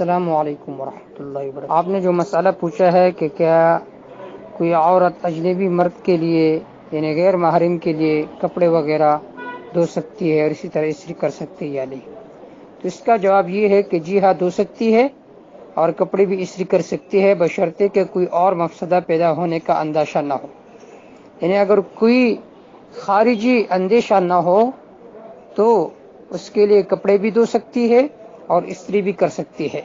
السلام علیکم ورحمۃ اللہ وبرکاتہ۔ آپ نے جو مسئلہ پوچھا ہے کہ کیا کوئی عورت اجنبی مرد کے لیے یعنی غیر محرم کے لیے کپڑے وغیرہ دھو سکتی ہے اور اسی طرح استری کر سکتی ہے یا نہیں، تو اس کا جواب یہ ہے کہ جی ہاں، دھو سکتی ہے اور کپڑے بھی استری کر سکتی ہے، بشرطے کہ کوئی اور مفسدہ پیدا ہونے کا اندیشہ نہ ہو۔ یعنی اگر کوئی خارجی اندیشہ نہ ہو تو اس کے لیے کپڑے بھی دھو سکتی ہے اور استری بھی کر سکتی ہے۔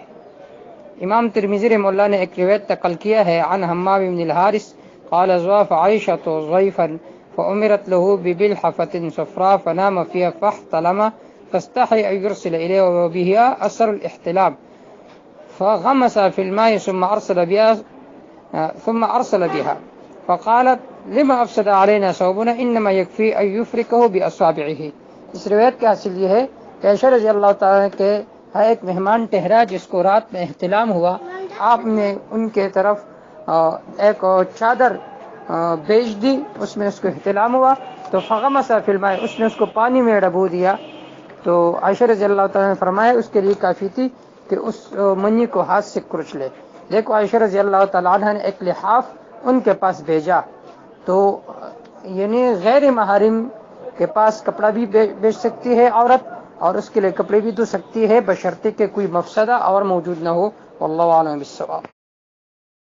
امام ترمذی رحمہ اللہ نے ایک روایت نقل کیا ہے عن حمام بن الحارث قال ضاف عائشة ضيفا فأمرت له ببلحفة صفراء فنام فيها فاحتلم فاستحي أن يرسل إليه وبها أثر الاحتلام فغمس في الماء ثم أرسل بها فقالت لما أفسد علينا ثوبنا إنما يكفي أن يفركه بأصابعه۔ اس روایت کا حاصل یہ ہے کہ عائشہ رضی اللہ تعالیٰ کے ایک مہمان ٹھہرا جس کو رات میں احتلام ہوا، آپ نے ان کے طرف ایک چادر بیچ دی، اس میں اس کو احتلام ہوا تو فغمس فی الماء، اس نے اس کو پانی میں ڈبو دیا، تو عائشہ رضی اللہ تعالیٰ نے فرمایا اس کے لیے کافی تھی کہ اس منی کو ہاتھ سے کچھ لے۔ دیکھو عائشہ رضی اللہ تعالیٰ عنہ نے ایک لحاف ان کے پاس بھیجا، تو یعنی غیر محرم کے پاس کپڑا بھی بیچ سکتی ہے عورت اور اس کے لیے کپڑے بھی دھو سکتی ہے، بشرطے کہ کوئی مفسدہ اور موجود نہ ہو۔ واللہ اعلم بالصواب۔